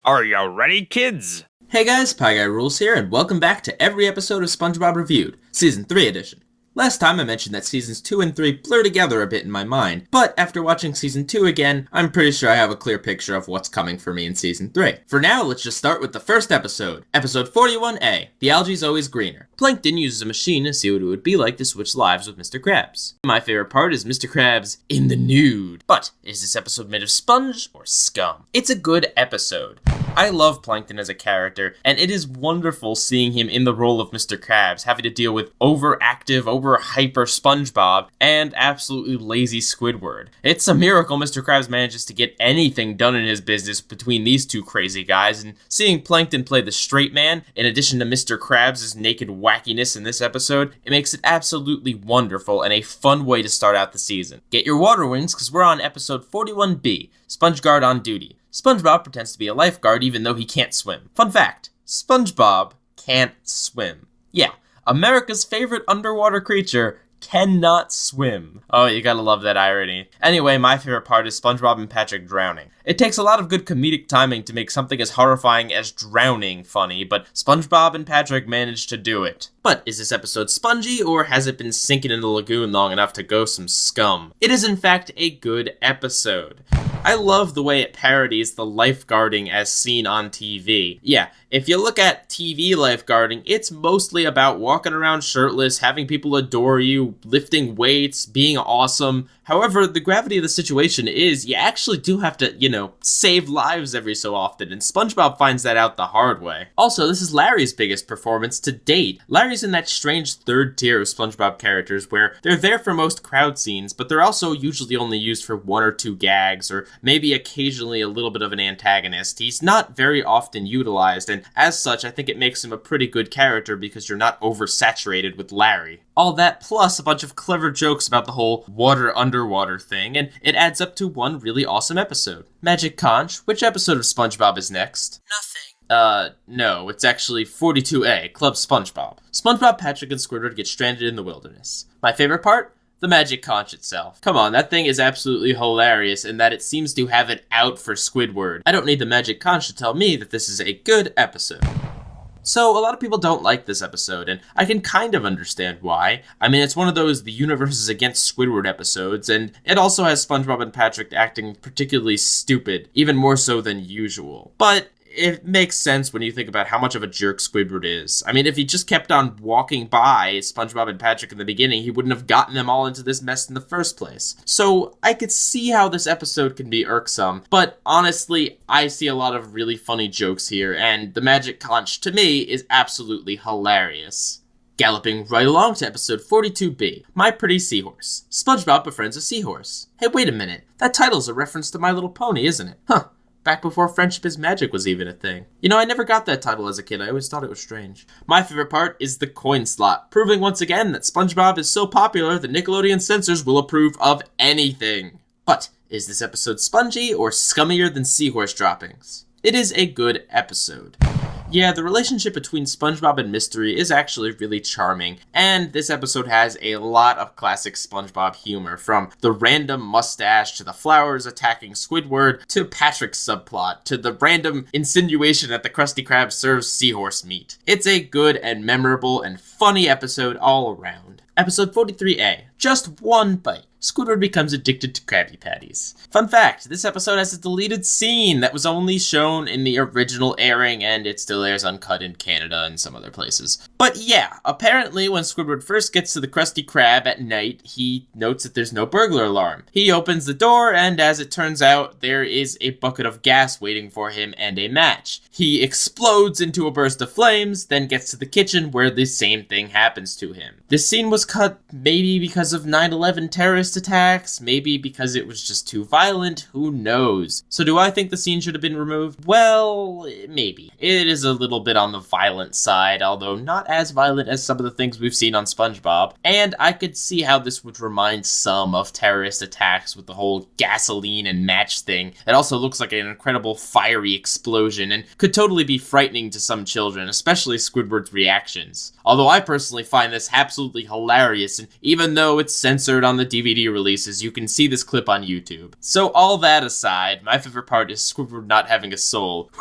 Are you ready, kids? Hey guys, Pie Guy Rules here, and welcome back to Every Episode of SpongeBob Reviewed, Season 3 edition. Last time I mentioned that Seasons 2 and 3 blur together a bit in my mind, but after watching Season 2 again, I'm pretty sure I have a clear picture of what's coming for me in Season 3. For now, let's just start with the first episode. Episode 41A, The Algae's Always Greener. Plankton uses a machine to see what it would be like to switch lives with Mr. Krabs. My favorite part is Mr. Krabs in the nude. But, is this episode made of sponge or scum? It's a good episode. I love Plankton as a character, and it is wonderful seeing him in the role of Mr. Krabs, having to deal with overactive, over-hyper SpongeBob, and absolutely lazy Squidward. It's a miracle Mr. Krabs manages to get anything done in his business between these two crazy guys, and seeing Plankton play the straight man, in addition to Mr. Krabs' naked wackiness in this episode, it makes it absolutely wonderful and a fun way to start out the season. Get your water wings, because we're on episode 41B, SpongeGaurd on Duty. SpongeBob pretends to be a lifeguard even though he can't swim. Fun fact, SpongeBob can't swim. Yeah, America's favorite underwater creature cannot swim. Oh, you gotta love that irony. Anyway, my favorite part is SpongeBob and Patrick drowning. It takes a lot of good comedic timing to make something as horrifying as drowning funny, but SpongeBob and Patrick managed to do it. But is this episode spongy, or has it been sinking in the lagoon long enough to go some scum? It is in fact a good episode. I love the way it parodies the lifeguarding as seen on TV. Yeah, if you look at TV lifeguarding, it's mostly about walking around shirtless, having people adore you, lifting weights, being awesome. However, the gravity of the situation is you actually do have to, save lives every so often, and SpongeBob finds that out the hard way. Also, this is Larry's biggest performance to date. Larry's in that strange third tier of SpongeBob characters where they're there for most crowd scenes, but they're also usually only used for one or two gags, or maybe occasionally a little bit of an antagonist. He's not very often utilized, and as such, I think it makes him a pretty good character because you're not oversaturated with Larry. All that plus a bunch of clever jokes about the whole water-underwater thing, and it adds up to one really awesome episode. Magic Conch, which episode of SpongeBob is next? Nothing. No, it's actually 42A, Club SpongeBob. SpongeBob, Patrick, and Squidward get stranded in the wilderness. My favorite part? The Magic Conch itself. Come on, that thing is absolutely hilarious in that it seems to have it out for Squidward. I don't need the Magic Conch to tell me that this is a good episode. So, a lot of people don't like this episode, and I can kind of understand why. I mean, it's one of those the universe is against Squidward episodes, and it also has SpongeBob and Patrick acting particularly stupid, even more so than usual. But it makes sense when you think about how much of a jerk Squidward is. I mean, if he just kept on walking by SpongeBob and Patrick in the beginning, he wouldn't have gotten them all into this mess in the first place. So I could see how this episode can be irksome, but honestly, I see a lot of really funny jokes here, and the Magic Conch, to me, is absolutely hilarious. Galloping right along to episode 42B, My Pretty Seahorse. SpongeBob befriends a seahorse. Hey, wait a minute, that title's a reference to My Little Pony, isn't it? Huh. Back before Friendship is Magic was even a thing. I never got that title as a kid. I always thought it was strange. My favorite part is the coin slot, proving once again that SpongeBob is so popular the Nickelodeon censors will approve of anything. But is this episode spongy or scummier than seahorse droppings? It is a good episode. Yeah, the relationship between SpongeBob and Mystery is actually really charming, and this episode has a lot of classic SpongeBob humor, from the random mustache, to the flowers attacking Squidward, to Patrick's subplot, to the random insinuation that the Krusty Krab serves seahorse meat. It's a good and memorable and funny episode all around. Episode 43A, Just One Bite. Squidward becomes addicted to Krabby Patties. Fun fact, this episode has a deleted scene that was only shown in the original airing, and it still airs uncut in Canada and some other places. But yeah, apparently when Squidward first gets to the Krusty Krab at night, he notes that there's no burglar alarm. He opens the door, and as it turns out, there is a bucket of gas waiting for him and a match. He explodes into a burst of flames, then gets to the kitchen where the same thing happens to him. This scene was cut maybe because of 9/11 terrorist attacks, maybe because it was just too violent, who knows. So do I think the scene should have been removed? Well, maybe. It is a little bit on the violent side, although not as violent as some of the things we've seen on SpongeBob, and I could see how this would remind some of terrorist attacks with the whole gasoline and match thing. It also looks like an incredible fiery explosion, and could totally be frightening to some children, especially Squidward's reactions. Although I personally find this absolutely hilarious, and even though though it's censored on the DVD releases, you can see this clip on YouTube. So all that aside, my favorite part is Squidward not having a soul.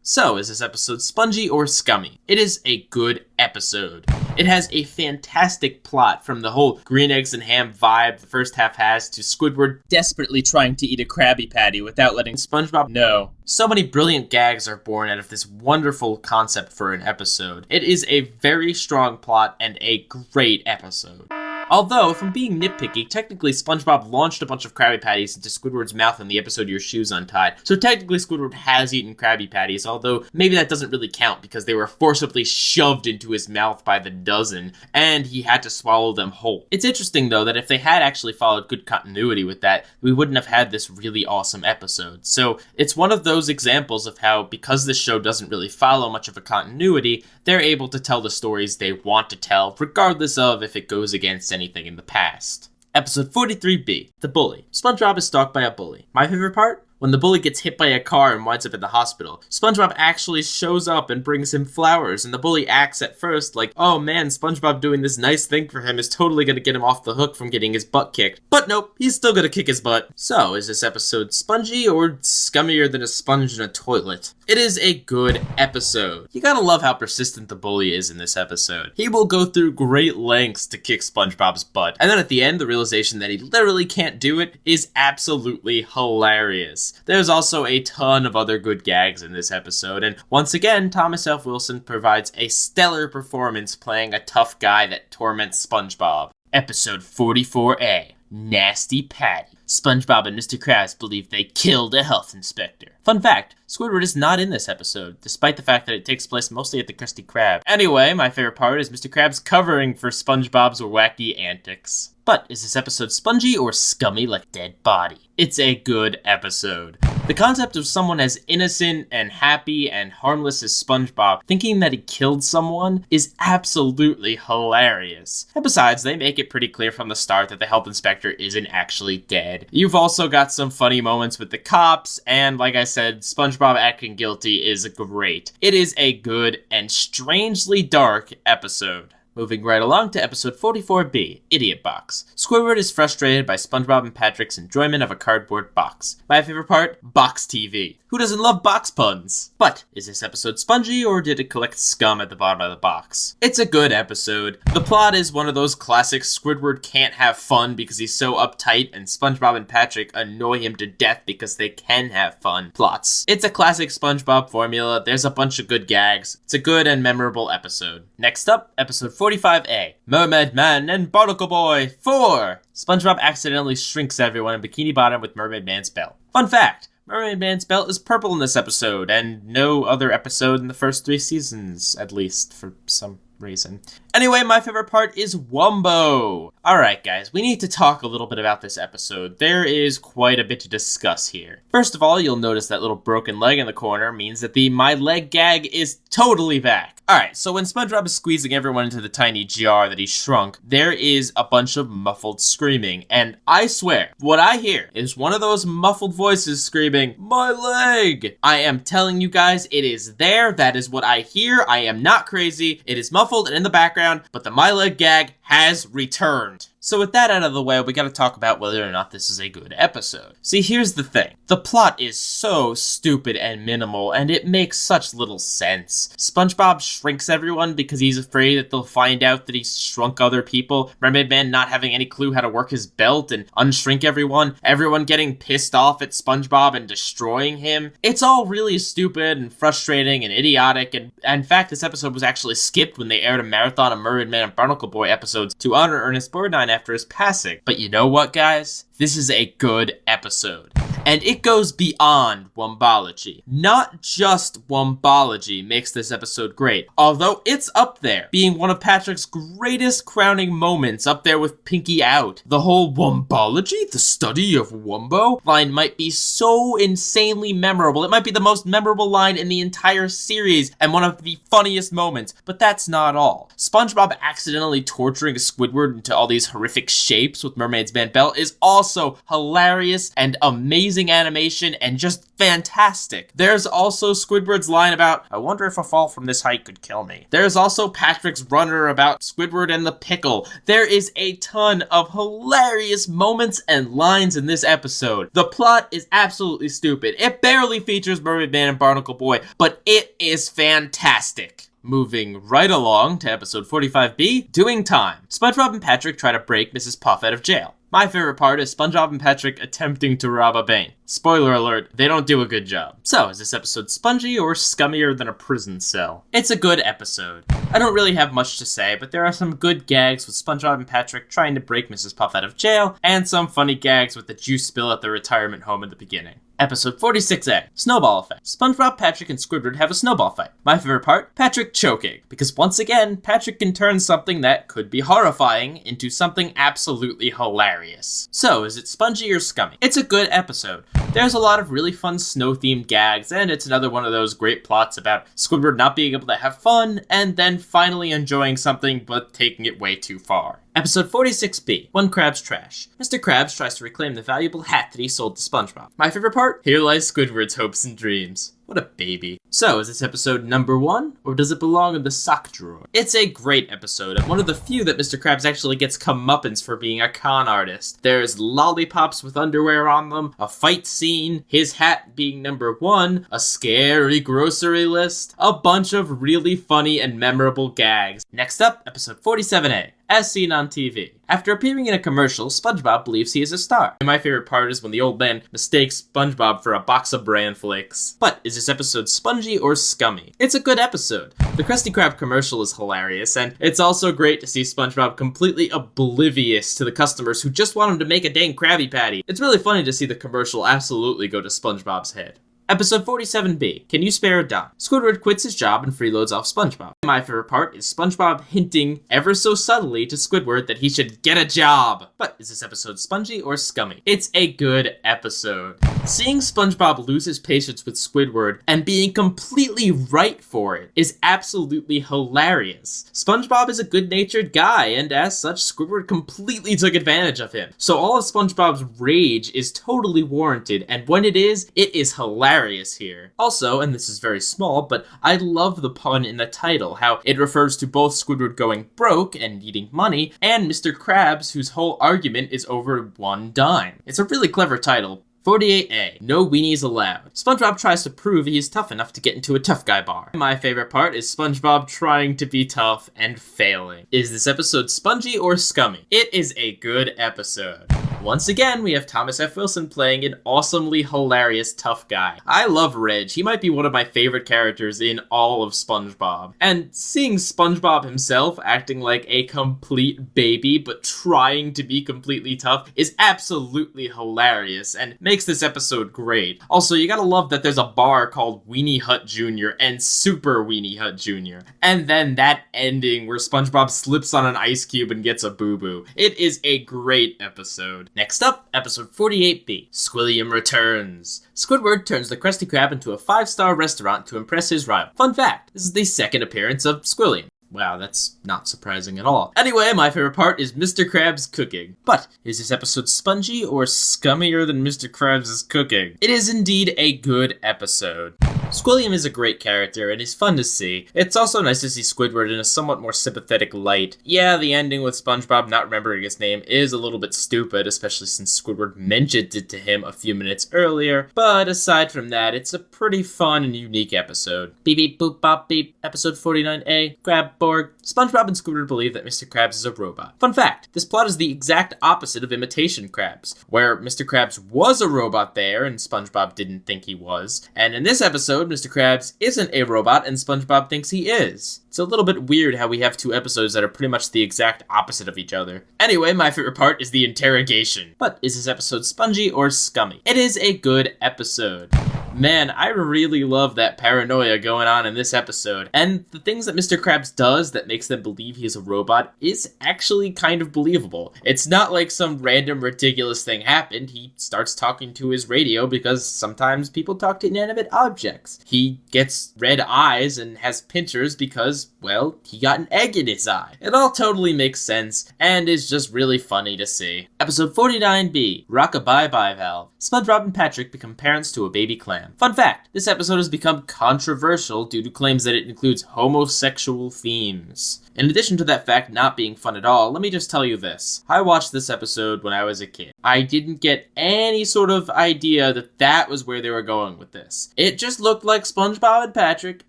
So, is this episode spongy or scummy? It is a good episode. It has a fantastic plot, from the whole green eggs and ham vibe the first half has to Squidward desperately trying to eat a Krabby Patty without letting SpongeBob know. So many brilliant gags are born out of this wonderful concept for an episode. It is a very strong plot and a great episode. Although, if I'm being nitpicky, technically SpongeBob launched a bunch of Krabby Patties into Squidward's mouth in the episode Your Shoes Untied. So technically Squidward has eaten Krabby Patties, although maybe that doesn't really count because they were forcibly shoved into his mouth by the dozen, and he had to swallow them whole. It's interesting though that if they had actually followed good continuity with that, we wouldn't have had this really awesome episode. So it's one of those examples of how, because this show doesn't really follow much of a continuity, they're able to tell the stories they want to tell, regardless of if it goes against anything in the past. Episode 43B, The Bully. SpongeBob is stalked by a bully. My favorite part? When the bully gets hit by a car and winds up in the hospital, SpongeBob actually shows up and brings him flowers, and the bully acts at first like, oh man, SpongeBob doing this nice thing for him is totally gonna get him off the hook from getting his butt kicked. But nope, he's still gonna kick his butt. So, is this episode spongy or scummier than a sponge in a toilet? It is a good episode. You gotta love how persistent the bully is in this episode. He will go through great lengths to kick SpongeBob's butt, and then at the end, the realization that he literally can't do it is absolutely hilarious. There's also a ton of other good gags in this episode, and once again, Thomas F. Wilson provides a stellar performance playing a tough guy that torments SpongeBob. Episode 44A, Nasty Patty. SpongeBob and Mr. Krabs believe they killed a health inspector. Fun fact, Squidward is not in this episode, despite the fact that it takes place mostly at the Krusty Krab. Anyway, my favorite part is Mr. Krabs covering for SpongeBob's wacky antics. But is this episode spongy or scummy like dead body? It's a good episode. The concept of someone as innocent and happy and harmless as SpongeBob thinking that he killed someone is absolutely hilarious. And besides, they make it pretty clear from the start that the health inspector isn't actually dead. You've also got some funny moments with the cops, and like I said, SpongeBob acting guilty is great. It is a good and strangely dark episode. Moving right along to episode 44B, Idiot Box. Squidward is frustrated by SpongeBob and Patrick's enjoyment of a cardboard box. My favorite part? Box TV. Who doesn't love box puns? But, is this episode spongy or did it collect scum at the bottom of the box? It's a good episode. The plot is one of those classic Squidward can't have fun because he's so uptight, and SpongeBob and Patrick annoy him to death because they can have fun plots. It's a classic SpongeBob formula, there's a bunch of good gags. It's a good and memorable episode. Next up, episode 45A, Mermaid Man and Barnacle Boy 4. SpongeBob accidentally shrinks everyone in Bikini Bottom with Mermaid Man's belt. Fun fact, Mermaid Man's belt is purple in this episode, and no other episode in the first 3 seasons, at least, for some reason. Anyway, my favorite part is Wumbo. Alright guys, we need to talk a little bit about this episode. There is quite a bit to discuss here. First of all, you'll notice that little broken leg in the corner means that the my leg gag is totally back. Alright, so when SpongeBob is squeezing everyone into the tiny jar that he shrunk, there is a bunch of muffled screaming, and I swear, what I hear is one of those muffled voices screaming, "My leg!" I am telling you guys, it is there, that is what I hear, I am not crazy, it is muffled and in the background, but the my leg gag has returned. So with that out of the way, we gotta talk about whether or not this is a good episode. See, here's the thing. The plot is so stupid and minimal, and it makes such little sense. SpongeBob shrinks everyone because he's afraid that they'll find out that he's shrunk other people. Mermaid Man not having any clue how to work his belt and unshrink everyone. Everyone getting pissed off at SpongeBob and destroying him. It's all really stupid and frustrating and idiotic, and in fact, this episode was actually skipped when they aired a marathon of Mermaid Man and Barnacle Boy episodes to honor Ernest Borgnine after his passing. But you know what, guys? This is a good episode. And it goes beyond Wombology. Not just Wombology makes this episode great, although it's up there, being one of Patrick's greatest crowning moments, up there with Pinky Out. The whole Wombology, the study of Wumbo, line might be so insanely memorable. It might be the most memorable line in the entire series, and one of the funniest moments, but that's not all. SpongeBob accidentally torturing Squidward into all these horrific shapes with Mermaid's Man belt is also hilarious and amazing amazing animation and just fantastic. There's also Squidward's line about, I wonder if a fall from this height could kill me. There's also Patrick's runner about Squidward and the pickle. There is a ton of hilarious moments and lines in this episode. The plot is absolutely stupid. It barely features Mermaid Man and Barnacle Boy, but it is fantastic. Moving right along to episode 45B, Doing Time. SpongeBob and Patrick try to break Mrs. Puff out of jail. My favorite part is SpongeBob and Patrick attempting to rob a bank. Spoiler alert, they don't do a good job. So, is this episode spongy or scummier than a prison cell? It's a good episode. I don't really have much to say, but there are some good gags with SpongeBob and Patrick trying to break Mrs. Puff out of jail, and some funny gags with the juice spill at the retirement home in the beginning. Episode 46A, Snowball Effect. SpongeBob, Patrick, and Squidward have a snowball fight. My favorite part, Patrick choking. Because once again, Patrick can turn something that could be horrifying into something absolutely hilarious. So, is it spongy or scummy? It's a good episode. There's a lot of really fun snow-themed gags, and it's another one of those great plots about Squidward not being able to have fun, and then finally enjoying something but taking it way too far. Episode 46B, One Krabs Trash. Mr. Krabs tries to reclaim the valuable hat that he sold to SpongeBob. My favorite part? Here lies Squidward's hopes and dreams. What a baby. So, is this episode number 1, or does it belong in the sock drawer? It's a great episode, and one of the few that Mr. Krabs actually gets comeuppance for being a con artist. There's lollipops with underwear on them, a fight scene, his hat being number 1, a scary grocery list, a bunch of really funny and memorable gags. Next up, episode 47A. As seen on TV. After appearing in a commercial, SpongeBob believes he is a star. And my favorite part is when the old man mistakes SpongeBob for a box of bran flakes. But is this episode spongy or scummy? It's a good episode. The Krusty Krab commercial is hilarious, and it's also great to see SpongeBob completely oblivious to the customers who just want him to make a dang Krabby Patty. It's really funny to see the commercial absolutely go to SpongeBob's head. Episode 47B, Can You Spare a Dime? Squidward quits his job and freeloads off SpongeBob. My favorite part is SpongeBob hinting ever so subtly to Squidward that he should get a job. But is this episode spongy or scummy? It's a good episode. Seeing SpongeBob lose his patience with Squidward and being completely right for it is absolutely hilarious. SpongeBob is a good-natured guy, and as such, Squidward completely took advantage of him. So all of SpongeBob's rage is totally warranted, and when it is hilarious here. Also, and this is very small, but I love the pun in the title, how it refers to both Squidward going broke and needing money, and Mr. Krabs, whose whole argument is over one dime. It's a really clever title. 48A, No Weenies Allowed. SpongeBob tries to prove he's tough enough to get into a tough guy bar. My favorite part is SpongeBob trying to be tough and failing. Is this episode spongy or scummy? It is a good episode. Once again, we have Thomas F. Wilson playing an awesomely hilarious tough guy. I love Reg. He might be one of my favorite characters in all of SpongeBob. And seeing SpongeBob himself acting like a complete baby but trying to be completely tough is absolutely hilarious and makes this episode great. Also, you gotta love that there's a bar called Weenie Hut Jr. and Super Weenie Hut Jr. And then that ending where SpongeBob slips on an ice cube and gets a boo-boo. It is a great episode. Next up, episode 48B, Squilliam Returns. Squidward turns the Krusty Krab into a 5-star restaurant to impress his rival. Fun fact, this is the second appearance of Squilliam. Wow, that's not surprising at all. Anyway, my favorite part is Mr. Krabs cooking. But is this episode spongy or scummier than Mr. Krabs' cooking? It is indeed a good episode. Squilliam is a great character and is fun to see. It's also nice to see Squidward in a somewhat more sympathetic light. Yeah, the ending with SpongeBob not remembering his name is a little bit stupid, especially since Squidward mentioned it to him a few minutes earlier, but aside from that, it's a pretty fun and unique episode. Beep beep boop bop beep, episode 49A, Krab-Borg. SpongeBob and Squidward believe that Mr. Krabs is a robot. Fun fact, this plot is the exact opposite of Imitation Krabs, where Mr. Krabs was a robot there and SpongeBob didn't think he was, and in this episode, Mr. Krabs isn't a robot and SpongeBob thinks he is. It's a little bit weird how we have two episodes that are pretty much the exact opposite of each other. Anyway, my favorite part is the interrogation. But is this episode spongy or scummy? It is a good episode. Man, I really love that paranoia going on in this episode. And the things that Mr. Krabs does that makes them believe he's a robot is actually kind of believable. It's not like some random ridiculous thing happened. He starts talking to his radio because sometimes people talk to inanimate objects. He gets red eyes and has pincers because, well, he got an egg in his eye. It all totally makes sense and is just really funny to see. Episode 49B, Rockabye Bivalve. SpongeBob and Patrick become parents to a baby clam. Fun fact, this episode has become controversial due to claims that it includes homosexual themes. In addition to that fact not being fun at all, let me just tell you this. I watched this episode when I was a kid. I didn't get any sort of idea that that was where they were going with this. It just looked like SpongeBob and Patrick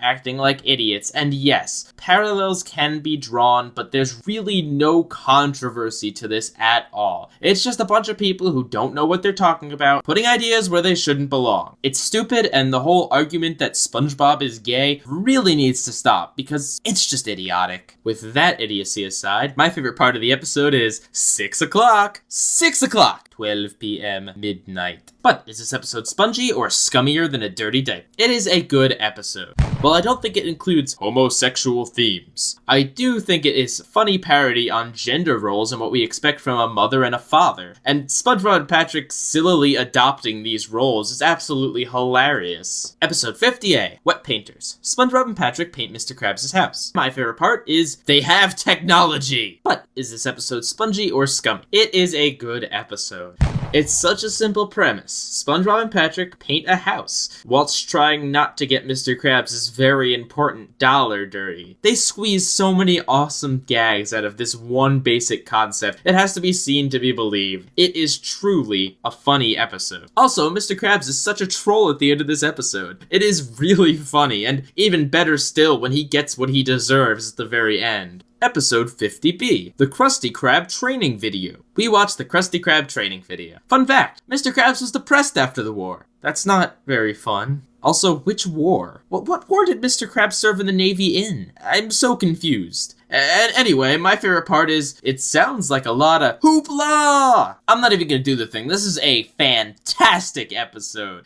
acting like idiots, and yes, parallels can be drawn, but there's really no controversy to this at all. It's just a bunch of people who don't know what they're talking about, putting ideas where they shouldn't belong. It's stupid, and the whole argument that SpongeBob is gay really needs to stop, because it's just idiotic. With that idiocy aside, my favorite part of the episode is 6 o'clock. 6 o'clock! 12 p.m. midnight. But is this episode spongy or scummier than a dirty diaper? It is a good episode. While I don't think it includes homosexual themes, I do think it is a funny parody on gender roles and what we expect from a mother and a father. And SpongeBob and Patrick sillily adopting these roles is absolutely hilarious. Episode 50A, Wet Painters. SpongeBob and Patrick paint Mr. Krabs' house. My favorite part is they have technology. But is this episode spongy or scummy? It is a good episode. It's such a simple premise. SpongeBob and Patrick paint a house, whilst trying not to get Mr. Krabs' very important dollar dirty. They squeeze so many awesome gags out of this one basic concept. It has to be seen to be believed. It is truly a funny episode. Also, Mr. Krabs is such a troll at the end of this episode. It is really funny, and even better still when he gets what he deserves at the very end. Episode 50B, the Krusty Krab training video. We watched the Krusty Krab training video. Fun fact, Mr. Krabs was depressed after the war. That's not very fun. Also, which war? What war did Mr. Krabs serve in the Navy in? I'm so confused. And anyway, my favorite part is, it sounds like a lot of hoopla! I'm not even gonna do the thing. This is a fantastic episode.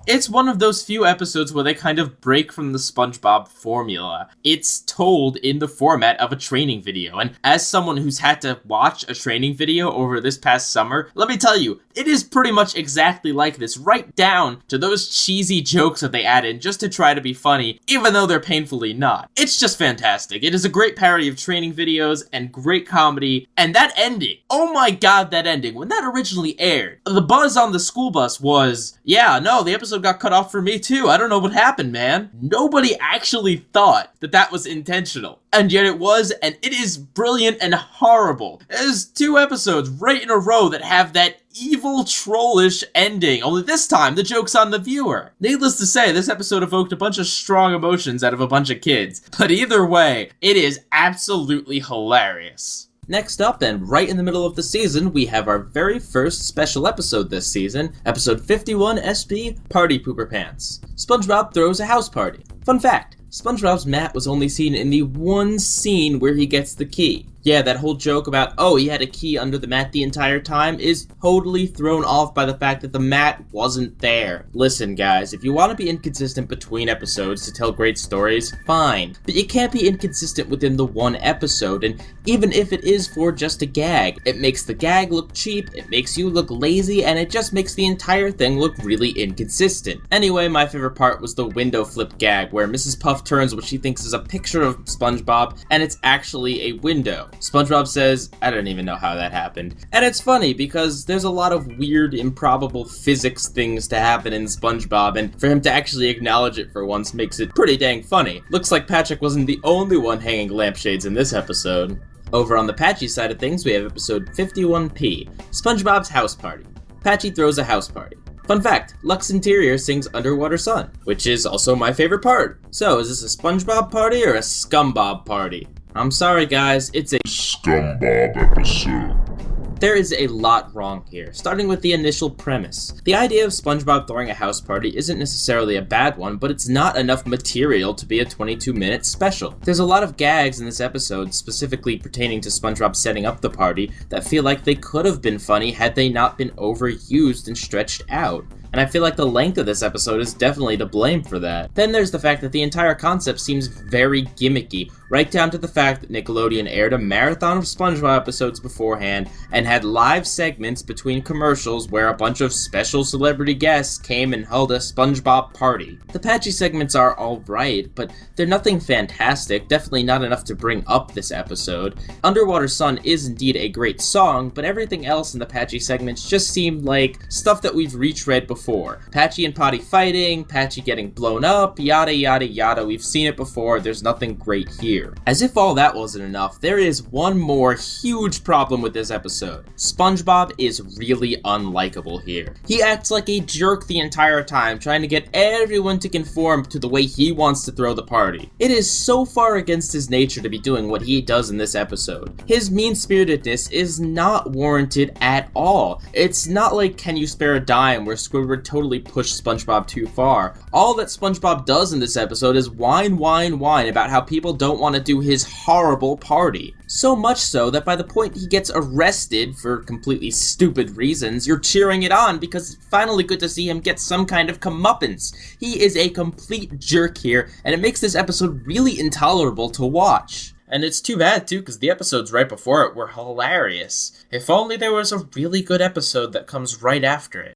It's one of those few episodes where they kind of break from the SpongeBob formula. It's told in the format of a training video, and as someone who's had to watch a training video over this past summer, let me tell you, it is pretty much exactly like this, right down to those cheesy jokes that they add in just to try to be funny, even though they're painfully not. It's just fantastic. It is a great parody of training videos and great comedy, and that ending, oh my god, that ending, when that originally aired, the buzz on the school bus was, yeah, no, the episode got cut off for me too. I don't know what happened, man. Nobody actually thought that that was intentional. And yet it was, and it is brilliant and horrible. There's 2 episodes right in a row that have that evil, trollish ending, only this time the joke's on the viewer. Needless to say, this episode evoked a bunch of strong emotions out of a bunch of kids. But either way, it is absolutely hilarious. Next up, and right in the middle of the season, we have our very first special episode this season, episode 51 SP, Party Pooper Pants. SpongeBob throws a house party. Fun fact, SpongeBob's mat was only seen in the one scene where he gets the key. Yeah, that whole joke about, oh, he had a key under the mat the entire time is totally thrown off by the fact that the mat wasn't there. Listen, guys, if you want to be inconsistent between episodes to tell great stories, fine. But you can't be inconsistent within the one episode, and even if it is for just a gag, it makes the gag look cheap, it makes you look lazy, and it just makes the entire thing look really inconsistent. Anyway, my favorite part was the window flip gag, where Mrs. Puff turns what she thinks is a picture of SpongeBob, and it's actually a window. SpongeBob says, I don't even know how that happened. And it's funny because there's a lot of weird, improbable physics things to happen in SpongeBob, and for him to actually acknowledge it for once makes it pretty dang funny. Looks like Patrick wasn't the only one hanging lampshades in this episode. Over on the Patchy side of things, we have episode 51P, SpongeBob's House Party. Patchy throws a house party. Fun fact, Lux Interior sings Underwater Sun, which is also my favorite part. So, is this a SpongeBob party or a ScumBob party? I'm sorry guys, it's a ScumBob episode. There is a lot wrong here, starting with the initial premise. The idea of SpongeBob throwing a house party isn't necessarily a bad one, but it's not enough material to be a 22-minute special. There's a lot of gags in this episode, specifically pertaining to SpongeBob setting up the party, that feel like they could have been funny had they not been overused and stretched out. and I feel like the length of this episode is definitely to blame for that. Then there's the fact that the entire concept seems very gimmicky, right down to the fact that Nickelodeon aired a marathon of SpongeBob episodes beforehand and had live segments between commercials where a bunch of special celebrity guests came and held a SpongeBob party. The patchy segments are alright, but they're nothing fantastic, definitely not enough to bring up this episode. Underwater Sun is indeed a great song, but everything else in the patchy segments just seemed like stuff that we've retread before. Patchy and Potty fighting, Patchy getting blown up, yada yada yada, we've seen it before, there's nothing great here. As if all that wasn't enough, there is one more huge problem with this episode. SpongeBob is really unlikable here. He acts like a jerk the entire time, trying to get everyone to conform to the way he wants to throw the party. It is so far against his nature to be doing what he does in this episode. His mean-spiritedness is not warranted at all. It's not like Can You Spare a Dime, where Squidward totally pushed SpongeBob too far. All that SpongeBob does in this episode is whine about how people don't want to do his horrible party. So much so that by the point he gets arrested for completely stupid reasons, you're cheering it on because it's finally good to see him get some kind of comeuppance. He is a complete jerk here, and it makes this episode really intolerable to watch. And it's too bad too, because the episodes right before it were hilarious. If only there was a really good episode that comes right after it.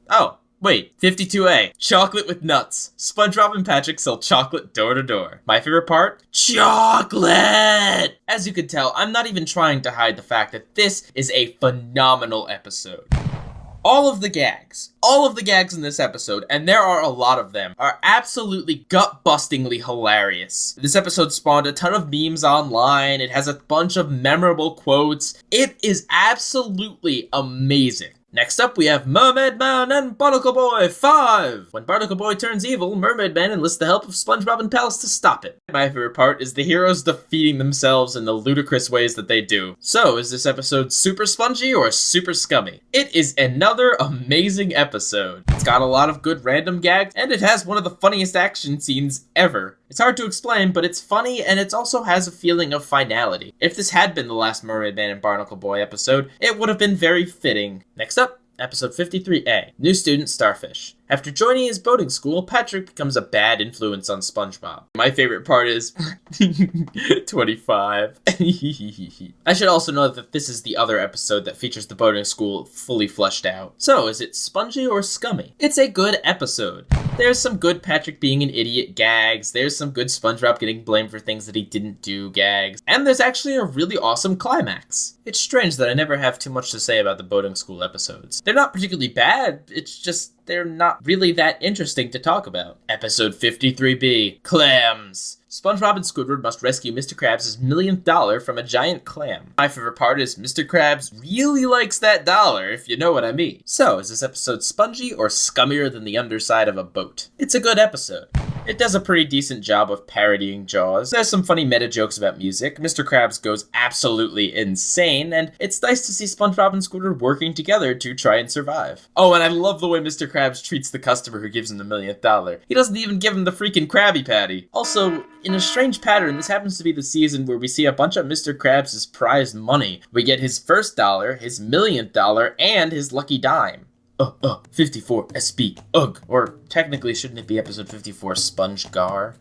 Oh. Wait, 52A, chocolate with nuts. SpongeBob and Patrick sell chocolate door to door. My favorite part? Chocolate! As you can tell, I'm not even trying to hide the fact that this is a phenomenal episode. All of the gags in this episode, and there are a lot of them, are absolutely gut-bustingly hilarious. This episode spawned a ton of memes online, it has a bunch of memorable quotes. It is absolutely amazing. Next up, we have Mermaid Man and Barnacle Boy 5! When Barnacle Boy turns evil, Mermaid Man enlists the help of SpongeBob and pals to stop it. My favorite part is the heroes defeating themselves in the ludicrous ways that they do. So, is this episode super spongy or super scummy? It is another amazing episode. It's got a lot of good random gags, and it has one of the funniest action scenes ever. It's hard to explain, but it's funny, and it also has a feeling of finality. If this had been the last Mermaid Man and Barnacle Boy episode, it would have been very fitting. Next up, Episode 53A, New Student Starfish. After joining his boating school, Patrick becomes a bad influence on SpongeBob. My favorite part is 25. I should also note that this is the other episode that features the boating school fully fleshed out. So, is it spongy or scummy? It's a good episode. There's some good Patrick being an idiot gags, there's some good SpongeBob getting blamed for things that he didn't do gags, and there's actually a really awesome climax. It's strange that I never have too much to say about the boating school episodes. They're not particularly bad, it's just they're not really that interesting to talk about. Episode 53B, Clams. SpongeBob and Squidward must rescue Mr. Krabs' millionth dollar from a giant clam. My favorite part is Mr. Krabs really likes that dollar, if you know what I mean. So, is this episode spongy or scummier than the underside of a boat? It's a good episode. It does a pretty decent job of parodying Jaws. There's some funny meta jokes about music. Mr. Krabs goes absolutely insane, and it's nice to see SpongeBob and Squidward working together to try and survive. Oh, and I love the way Mr. Krabs treats the customer who gives him the millionth dollar. He doesn't even give him the freaking Krabby Patty. Also, in a strange pattern, this happens to be the season where we see a bunch of Mr. Krabs' prized money. We get his first dollar, his millionth dollar, and his lucky dime. 54 SB, ugh. Or technically, shouldn't it be episode 54 SpongeGaurd?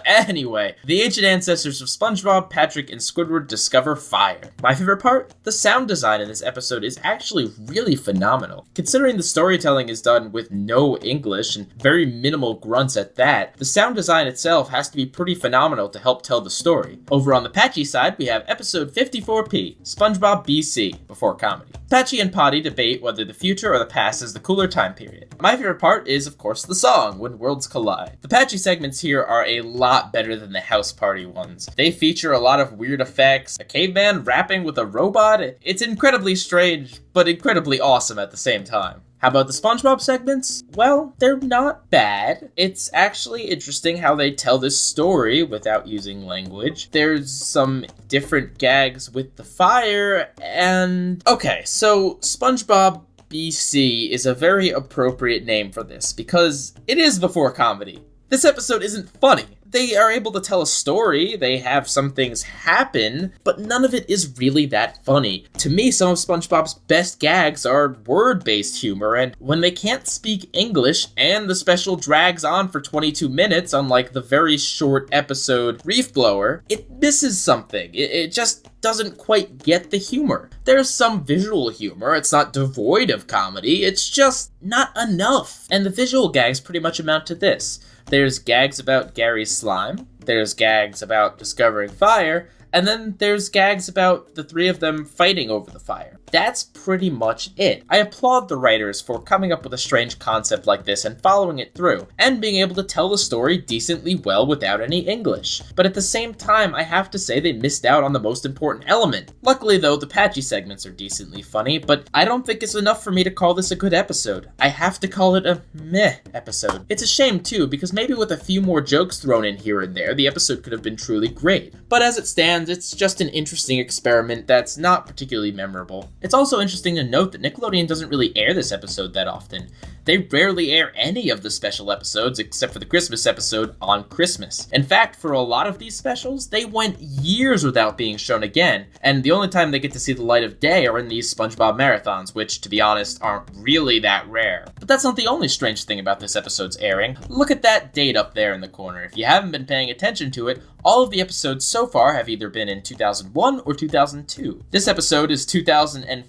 Anyway, the ancient ancestors of SpongeBob, Patrick, and Squidward discover fire. My favorite part? The sound design in this episode is actually really phenomenal. Considering the storytelling is done with no English and very minimal grunts at that, the sound design itself has to be pretty phenomenal to help tell the story. Over on the Patchy side, we have episode 54P, SpongeBob BC, before comedy. Patchy and Potty debate whether the future or the past is the cooler time period. My favorite part is, of course, the song, When Worlds Collide. The Patchy segments here are a lot better than the house party ones. They feature a lot of weird effects, a caveman rapping with a robot. It's incredibly strange, but incredibly awesome at the same time. How about the SpongeBob segments? Well, they're not bad. It's actually interesting how they tell this story without using language. There's some different gags with the fire, and... Okay, so SpongeBob BC is a very appropriate name for this, because it is before comedy. This episode isn't funny. They are able to tell a story, they have some things happen, but none of it is really that funny. To me, some of SpongeBob's best gags are word-based humor, and when they can't speak English and the special drags on for 22 minutes, unlike the very short episode Reef Blower, it misses something. It just doesn't quite get the humor. There's some visual humor, it's not devoid of comedy, it's just not enough. And the visual gags pretty much amount to this. There's gags about Gary's slime, there's gags about discovering fire, and then there's gags about the three of them fighting over the fire. That's pretty much it. I applaud the writers for coming up with a strange concept like this and following it through, and being able to tell the story decently well without any English. But at the same time, I have to say they missed out on the most important element. Luckily though, the patchy segments are decently funny, but I don't think it's enough for me to call this a good episode. I have to call it a meh episode. It's a shame too, because maybe with a few more jokes thrown in here and there, the episode could have been truly great. But as it stands, it's just an interesting experiment that's not particularly memorable. It's also interesting to note that Nickelodeon doesn't really air this episode that often. They rarely air any of the special episodes except for the Christmas episode on Christmas. In fact, for a lot of these specials, they went years without being shown again, and the only time they get to see the light of day are in these SpongeBob marathons, which, to be honest, aren't really that rare. But that's not the only strange thing about this episode's airing. Look at that date up there in the corner. If you haven't been paying attention to it, all of the episodes so far have either been in 2001 or 2002. This episode is 2004.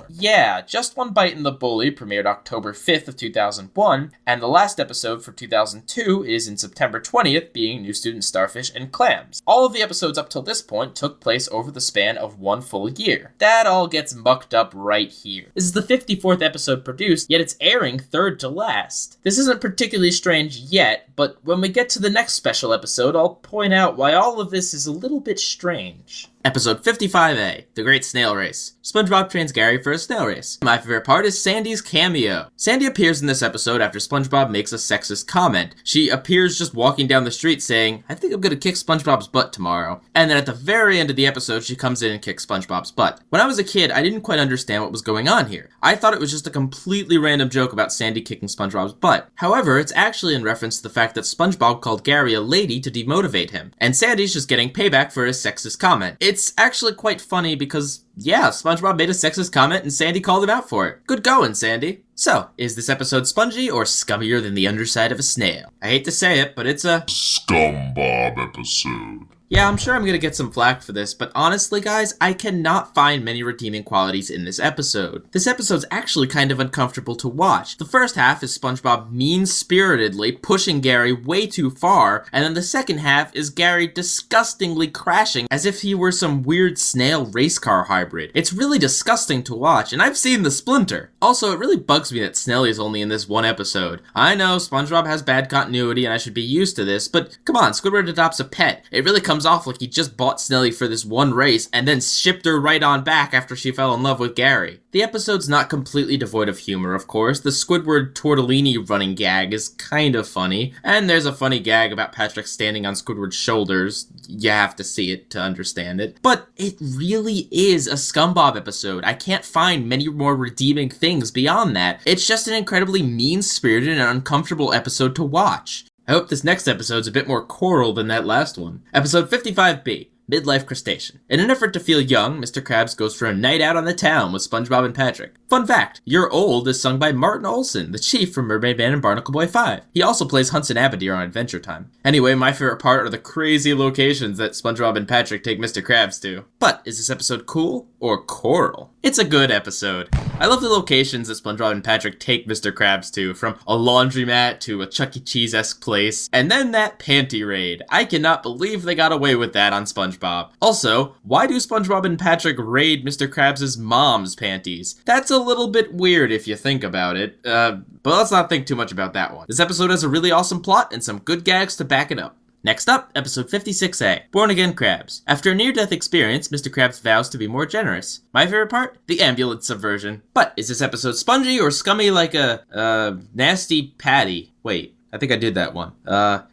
Yeah, Just One Bite in the Bully premiered October 5th of 2001, and the last episode for 2002 is in September 20th, being New Student Starfish and Clams. All of the episodes up till this point took place over the span of one full year. That all gets mucked up right here. This is the 54th episode produced, yet it's airing third to last. This isn't particularly strange yet, but when we get to the next special episode, I'll point out why all of this is a little bit strange. Episode 55A, The Great Snail Race. SpongeBob trains Gary for a snail race. My favorite part is Sandy's cameo. Sandy appears in this episode after SpongeBob makes a sexist comment. She appears just walking down the street saying, "I think I'm gonna kick SpongeBob's butt tomorrow." And then at the very end of the episode, she comes in and kicks SpongeBob's butt. When I was a kid, I didn't quite understand what was going on here. I thought it was just a completely random joke about Sandy kicking SpongeBob's butt. However, it's actually in reference to the fact that SpongeBob called Gary a lady to demotivate him, and Sandy's just getting payback for his sexist comment. It's actually quite funny because, yeah, SpongeBob made a sexist comment and Sandy called him out for it. Good going, Sandy. So, is this episode spongy or scummier than the underside of a snail? I hate to say it, but it's a SpongeBob episode. Yeah, I'm sure I'm gonna get some flack for this, but honestly guys, I cannot find many redeeming qualities in this episode. This episode's actually kind of uncomfortable to watch. The first half is SpongeBob mean-spiritedly pushing Gary way too far, and then the second half is Gary disgustingly crashing as if he were some weird snail race car hybrid. It's really disgusting to watch, and I've seen the Splinter. Also, it really bugs me that Snail is only in this one episode. I know SpongeBob has bad continuity and I should be used to this, but come on, Squidward adopts a pet. It really comes off like he just bought Snelly for this one race and then shipped her right on back after she fell in love with Gary. The episode's not completely devoid of humor, of course. The Squidward tortellini running gag is kind of funny, and there's a funny gag about Patrick standing on Squidward's shoulders. You have to see it to understand it. But it really is a SpongeBob episode. I can't find many more redeeming things beyond that. It's just an incredibly mean-spirited and uncomfortable episode to watch. I hope this next episode's a bit more choral than that last one. Episode 55B, Midlife Crustacean. In an effort to feel young, Mr. Krabs goes for a night out on the town with SpongeBob and Patrick. Fun fact, You're Old is sung by Martin Olson, the chief from Mermaid and Barnacle Boy 5. He also plays Hunts and Abadir on Adventure Time. Anyway, my favorite part are the crazy locations that SpongeBob and Patrick take Mr. Krabs to. But is this episode cool or choral? It's a good episode. I love the locations that SpongeBob and Patrick take Mr. Krabs to, from a laundromat to a Chuck E. Cheese-esque place, and then that panty raid. I cannot believe they got away with that on SpongeBob. Also, why do SpongeBob and Patrick raid Mr. Krabs' mom's panties? That's a little bit weird if you think about it, but let's not think too much about that one. This episode has a really awesome plot and some good gags to back it up. Next up, episode 56A, Born Again Krabs. After a near-death experience, Mr. Krabs vows to be more generous. My favorite part? The ambulance subversion. But is this episode spongy or scummy like a nasty patty? Wait, I think I did that one.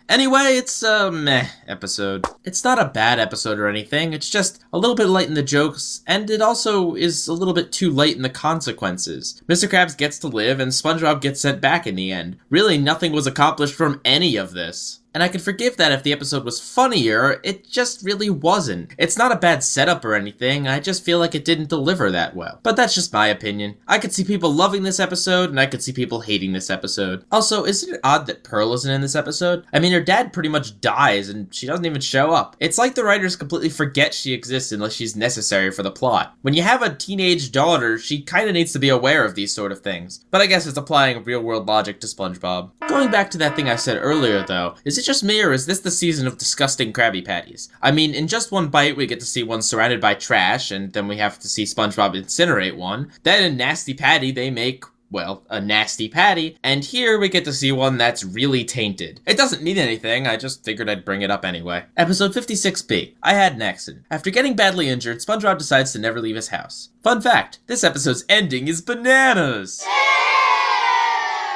Anyway, it's a meh episode. It's not a bad episode or anything, it's just a little bit light in the jokes, and it also is a little bit too light in the consequences. Mr. Krabs gets to live, and SpongeBob gets sent back in the end. Really, nothing was accomplished from any of this. And I could forgive that if the episode was funnier, it just really wasn't. It's not a bad setup or anything, I just feel like it didn't deliver that well. But that's just my opinion. I could see people loving this episode, and I could see people hating this episode. Also, isn't it odd that Pearl isn't in this episode? I mean, her dad pretty much dies, and she doesn't even show up. It's like the writers completely forget she exists unless she's necessary for the plot. When you have a teenage daughter, she kinda needs to be aware of these sort of things. But I guess it's applying real-world logic to SpongeBob. Going back to that thing I said earlier, though, is it just me, or is this the season of disgusting Krabby Patties? I mean, in just one bite, we get to see one surrounded by trash, and then we have to see SpongeBob incinerate one. Then in Nasty Patty, they make, well, a nasty patty, and here we get to see one that's really tainted. It doesn't need anything, I just figured I'd bring it up anyway. Episode 56B. I had an accident. After getting badly injured, SpongeBob decides to never leave his house. Fun fact, this episode's ending is bananas!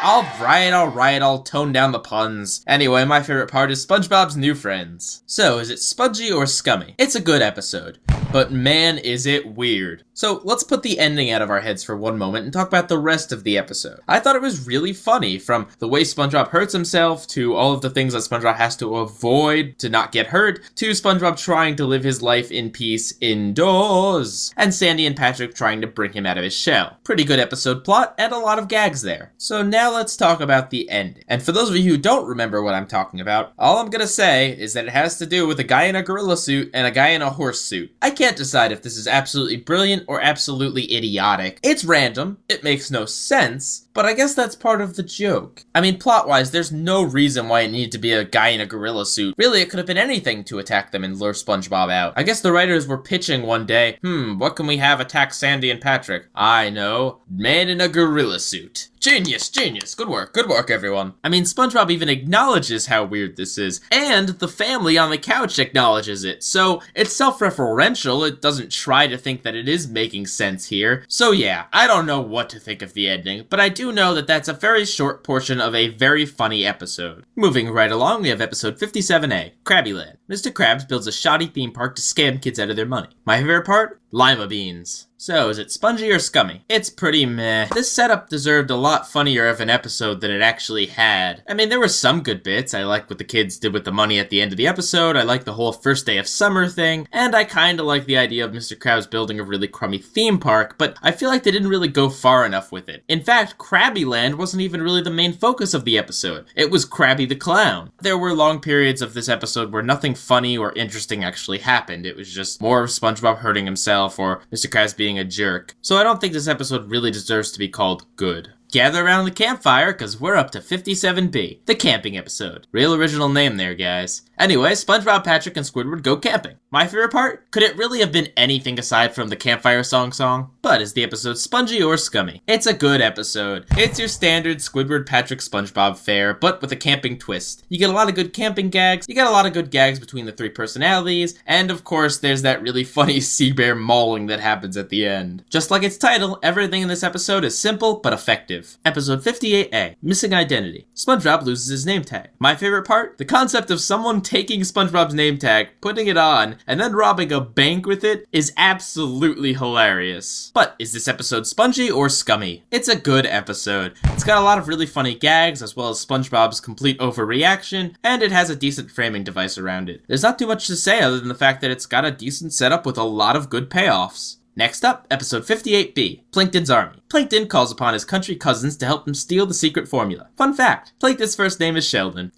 Alright, I'll tone down the puns. Anyway, my favorite part is SpongeBob's new friends. So, is it spongy or scummy? It's a good episode, but man is it weird. So, let's put the ending out of our heads for one moment and talk about the rest of the episode. I thought it was really funny, from the way SpongeBob hurts himself, to all of the things that SpongeBob has to avoid to not get hurt, to SpongeBob trying to live his life in peace indoors, and Sandy and Patrick trying to bring him out of his shell. Pretty good episode plot, and a lot of gags there. So now let's talk about the ending. And for those of you who don't remember what I'm talking about, all I'm gonna say is that it has to do with a guy in a gorilla suit and a guy in a horse suit. I can't decide if this is absolutely brilliant or absolutely idiotic. It's random, it makes no sense, but I guess that's part of the joke. I mean, plot-wise, there's no reason why it needed to be a guy in a gorilla suit. Really, it could have been anything to attack them and lure SpongeBob out. I guess the writers were pitching one day, what can we have attack Sandy and Patrick? I know, man in a gorilla suit. Genius, genius. Good work, everyone. I mean, SpongeBob even acknowledges how weird this is, and the family on the couch acknowledges it, so it's self-referential. It doesn't try to think that it is making sense here. So yeah, I don't know what to think of the ending, but I do know that that's a very short portion of a very funny episode. Moving right along, we have episode 57A, Krabby Land. Mr. Krabs builds a shoddy theme park to scam kids out of their money. My favorite part? Lima beans. So, is it spongy or scummy? It's pretty meh. This setup deserved a lot funnier of an episode than it actually had. I mean, there were some good bits. I liked what the kids did with the money at the end of the episode, I liked the whole first day of summer thing, and I kinda like the idea of Mr. Krabs building a really crummy theme park, but I feel like they didn't really go far enough with it. In fact, Krabby Land wasn't even really the main focus of the episode. It was Krabby the Clown. There were long periods of this episode where nothing funny or interesting actually happened. It was just more of SpongeBob hurting himself or Mr. Krabs being a jerk. So I don't think this episode really deserves to be called good. Gather around the campfire, cause we're up to 57B, the camping episode. Real original name there, guys. Anyway, SpongeBob, Patrick, and Squidward go camping. My favorite part? Could it really have been anything aside from the campfire song? But is the episode spongy or scummy? It's a good episode. It's your standard Squidward, Patrick, SpongeBob fare, but with a camping twist. You get a lot of good camping gags, you get a lot of good gags between the three personalities, and of course there's that really funny sea bear mauling that happens at the end. Just like its title, everything in this episode is simple but effective. Episode 58A, Missing Identity. SpongeBob loses his name tag. My favorite part? The concept of someone taking SpongeBob's name tag, putting it on, and then robbing a bank with it is absolutely hilarious. But is this episode spongy or scummy? It's a good episode. It's got a lot of really funny gags, as well as SpongeBob's complete overreaction, and it has a decent framing device around it. There's not too much to say other than the fact that it's got a decent setup with a lot of good payoffs. Next up, episode 58B, Plankton's Army. Plankton calls upon his country cousins to help him steal the secret formula. Fun fact, Plankton's first name is Sheldon.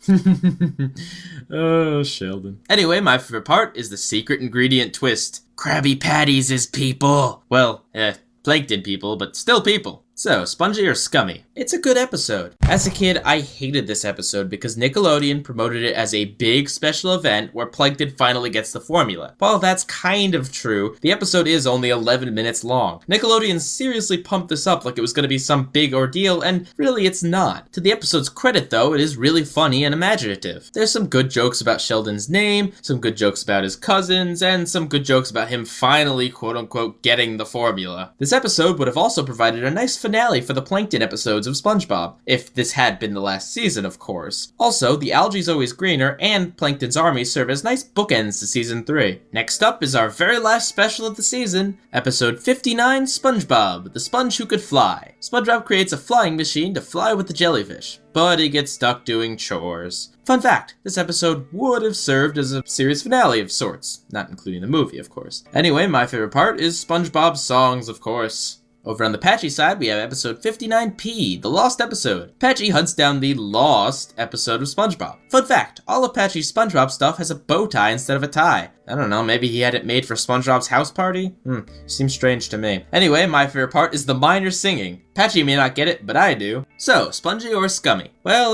Oh, Sheldon. Anyway, my favorite part is the secret ingredient twist. Krabby Patties is people. Well, Plankton people, but still people. So, spongy or scummy? It's a good episode. As a kid, I hated this episode because Nickelodeon promoted it as a big special event where Plankton finally gets the formula. While that's kind of true, the episode is only 11 minutes long. Nickelodeon seriously pumped this up like it was going to be some big ordeal, and really it's not. To the episode's credit though, it is really funny and imaginative. There's some good jokes about Sheldon's name, some good jokes about his cousins, and some good jokes about him finally quote-unquote getting the formula. This episode would have also provided a nice finale for the Plankton episodes of SpongeBob, if this had been the last season, of course. Also, the algae's always greener and Plankton's army serve as nice bookends to season 3. Next up is our very last special of the season, episode 59, SpongeBob, the sponge who could fly. SpongeBob creates a flying machine to fly with the jellyfish, but he gets stuck doing chores. Fun fact, this episode would have served as a series finale of sorts, not including the movie, of course. Anyway, my favorite part is SpongeBob's songs, of course. Over on the Patchy side, we have episode 59P, the Lost Episode. Patchy hunts down the lost episode of SpongeBob. Fun fact, all of Patchy's SpongeBob stuff has a bow tie instead of a tie. I don't know, maybe he had it made for SpongeBob's house party? Seems strange to me. Anyway, my favorite part is the miners singing. Patchy may not get it, but I do. So, spongy or scummy? Well,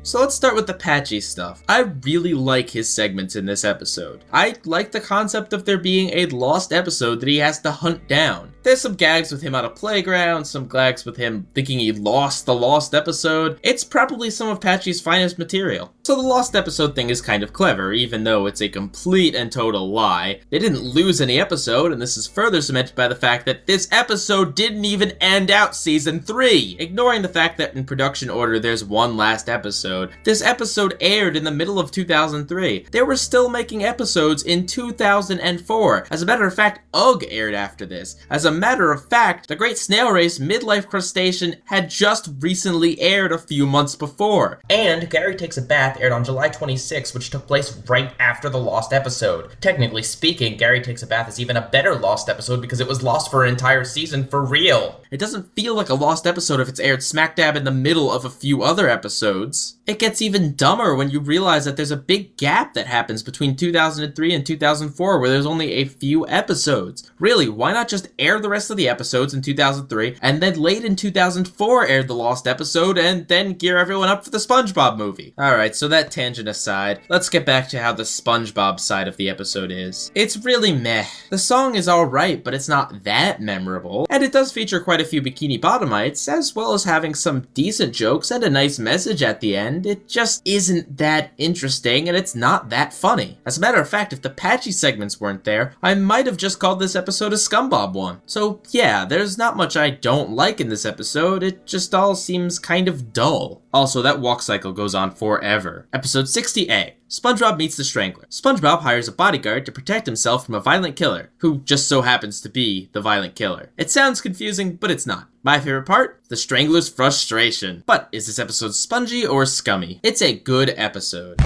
So let's start with the Patchy stuff. I really like his segments in this episode. I like the concept of there being a lost episode that he has to hunt down. There's some gags with him on a playground, some gags with him thinking he lost the lost episode. It's probably some of Patchy's finest material. So the lost episode thing is kind of clever, even though it's a complete and total lie. They didn't lose any episode, and this is further cemented by the fact that this episode didn't even end out season 3. Ignoring the fact that in production order there's one last episode. This episode aired in the middle of 2003. They were still making episodes in 2004. As a matter of fact, Algae aired after this. As a matter of fact, the Great Snail Race Midlife Crustacean had just recently aired a few months before. And Gary Takes a Bath aired on July 26, which took place right after the lost episode. Technically speaking, Gary Takes a Bath is even a better lost episode because it was lost for an entire season for real. It doesn't feel like a lost episode if it's aired smack dab in the middle of a few other episodes. It gets even dumber when you realize that there's a big gap that happens between 2003 and 2004 where there's only a few episodes. Really, why not just air the rest of the episodes in 2003 and then late in 2004 air the lost episode and then gear everyone up for the SpongeBob movie? Alright, so that tangent aside, let's get back to how the SpongeBob side of the episode is. It's really meh. The song is alright, but it's not that memorable, and it does feature quite a few Bikini Bottomites, as well as having some decent jokes and a nice message at the end. It just isn't that interesting, and it's not that funny. As a matter of fact, if the Patchy segments weren't there, I might have just called this episode a ScumBob one. So yeah, there's not much I don't like in this episode, it just all seems kind of dull. Also, that walk cycle goes on forever. Episode 60A. SpongeBob meets the Strangler. SpongeBob hires a bodyguard to protect himself from a violent killer, who just so happens to be the violent killer. It sounds confusing, but it's not. My favorite part? The Strangler's frustration. But is this episode spongy or scummy? It's a good episode.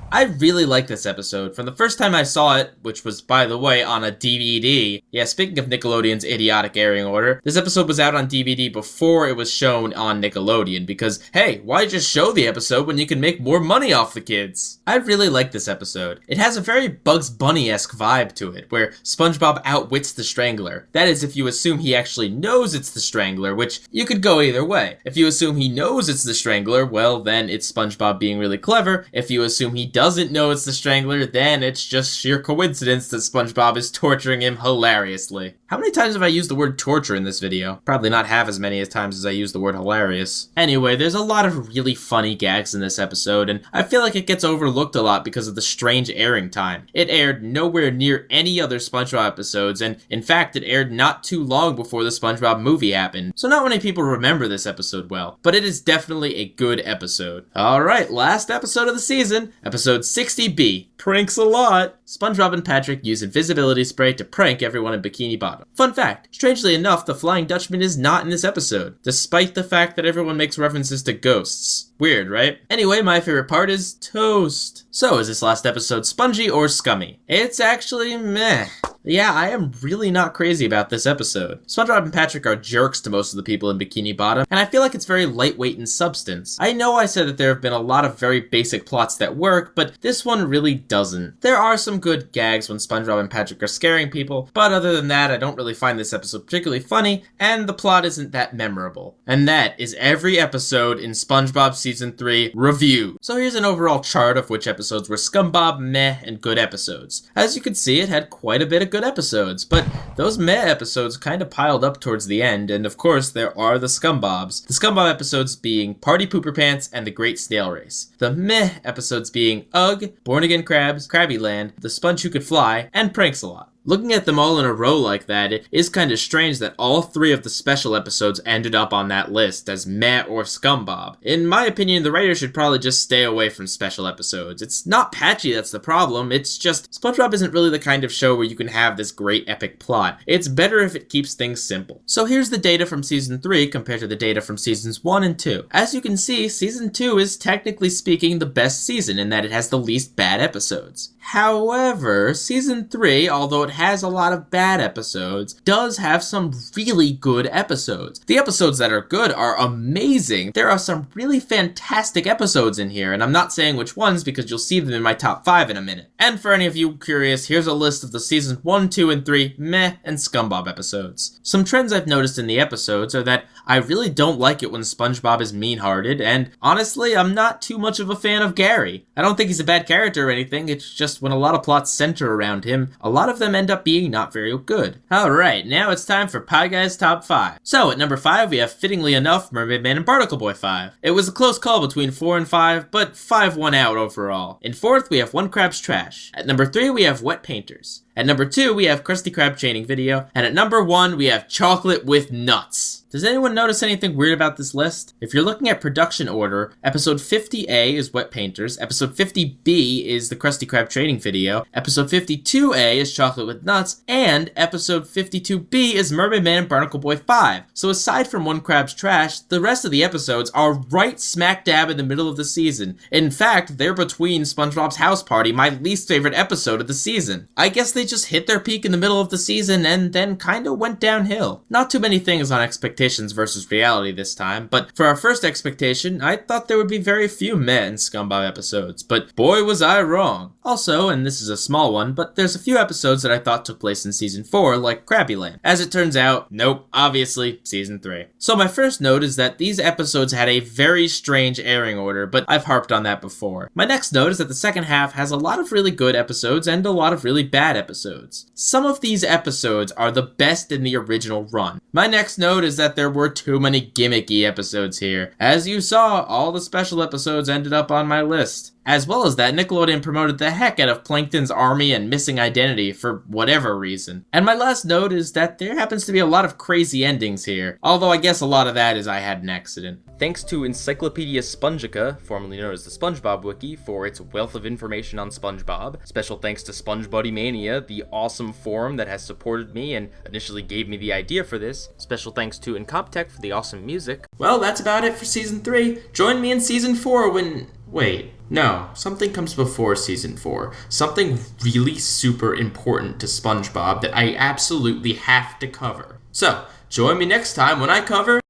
I really like this episode. From the first time I saw it, which was, by the way, on a DVD. Yeah, speaking of Nickelodeon's idiotic airing order, this episode was out on DVD before it was shown on Nickelodeon because, hey, why just show the episode when you can make more money off the kids? I really like this episode. It has a very Bugs Bunny-esque vibe to it, where SpongeBob outwits the Strangler. That is, if you assume he actually knows it's the Strangler, which you could go either way. If you assume he knows it's the Strangler, well, then it's SpongeBob being really clever. If you assume he doesn't know it's the Strangler, then it's just sheer coincidence that SpongeBob is torturing him hilariously. How many times have I used the word torture in this video? Probably not half as many times as I use the word hilarious. Anyway, there's a lot of really funny gags in this episode, and I feel like it gets overlooked a lot because of the strange airing time. It aired nowhere near any other SpongeBob episodes, and in fact, it aired not too long before the SpongeBob movie happened. So not many people remember this episode well, but it is definitely a good episode. Alright, last episode of the season, episode 60B. Pranks a lot. SpongeBob and Patrick use invisibility spray to prank everyone in Bikini Bottom. Fun fact, strangely enough, the Flying Dutchman is not in this episode, despite the fact that everyone makes references to ghosts. Weird, right? Anyway, my favorite part is toast. So, is this last episode spongy or scummy? It's actually meh. Yeah, I am really not crazy about this episode. SpongeBob and Patrick are jerks to most of the people in Bikini Bottom, and I feel like it's very lightweight in substance. I know I said that there have been a lot of very basic plots that work, but this one really doesn't. There are some good gags when SpongeBob and Patrick are scaring people, but other than that, I don't really find this episode particularly funny, and the plot isn't that memorable. And that is every episode in SpongeBob Season 3 Review. So here's an overall chart of which episodes were ScumBob, meh, and good episodes. As you can see, it had quite a bit of good episodes, but those meh episodes kind of piled up towards the end, and of course there are the ScumBobs. The ScumBob episodes being Party Pooper Pants and the Great Snail Race. The meh episodes being Ugh, Born Again Krabs, Krabby Land, The Sponge Who Could Fly, and Pranks a Lot. Looking at them all in a row like that, it is kind of strange that all 3 of the special episodes ended up on that list as meh or SpongeBob. In my opinion, the writer should probably just stay away from special episodes. It's not patchy that's the problem, it's just SpongeBob isn't really the kind of show where you can have this great epic plot. It's better if it keeps things simple. So here's the data from Season 3 compared to the data from Seasons 1 and 2. As you can see, Season 2 is technically speaking the best season in that it has the least bad episodes. However, Season 3, although it has a lot of bad episodes, does have some really good episodes. The episodes that are good are amazing. There are some really fantastic episodes in here, and I'm not saying which ones because you'll see them in my top 5 in a minute. And for any of you curious, here's a list of the Seasons 1, 2, and 3 meh and SpongeBob episodes. Some trends I've noticed in the episodes are that I really don't like it when SpongeBob is mean-hearted, and honestly, I'm not too much of a fan of Gary. I don't think he's a bad character or anything, it's just when a lot of plots center around him, a lot of them end up being not very good. Alright, now it's time for Pie Guy's Top 5. So, at number 5, we have, fittingly enough, Mermaid Man and Barnacle Boy 5. It was a close call between 4 and 5, but 5 won out overall. In 4th, we have One Krab's Trash. At number 3, we have Wet Painters. At number 2, we have Krusty Krab Chaining Video. And at number 1, we have Chocolate with Nuts. Does anyone notice anything weird about this list? If you're looking at production order, episode 50A is Wet Painters, episode 50B is the Krusty Krab Training Video, episode 52A is Chocolate with Nuts, and episode 52B is Mermaid Man and Barnacle Boy 5. So aside from One Krab's Trash, the rest of the episodes are right smack dab in the middle of the season. In fact, they're between SpongeBob's House Party, my least favorite episode of the season. I guess they just hit their peak in the middle of the season and then kinda went downhill. Not too many things on expectations versus reality this time, but for our first expectation, I thought there would be very few meh and SpongeBob episodes, but boy was I wrong. Also, and this is a small one, but there's a few episodes that I thought took place in Season 4, like Krabby Land. As it turns out, nope, obviously, Season 3. So my first note is that these episodes had a very strange airing order, but I've harped on that before. My next note is that the second half has a lot of really good episodes and a lot of really bad episodes. Some of these episodes are the best in the original run. My next note is that there were too many gimmicky episodes here. As you saw, all the special episodes ended up on my list. As well as that, Nickelodeon promoted the heck out of Plankton's army and missing identity for whatever reason. And my last note is that there happens to be a lot of crazy endings here, although I guess a lot of that is I had an accident. Thanks to Encyclopedia Spongica, formerly known as the SpongeBob Wiki, for its wealth of information on SpongeBob. Special thanks to SpongeBuddy Mania, the awesome forum that has supported me and initially gave me the idea for this. Special thanks to Incompetech for the awesome music. Well, that's about it for Season 3. Join me in Season 4 when... Wait, no, something comes before Season 4. Something really super important to SpongeBob that I absolutely have to cover. So, join me next time when I cover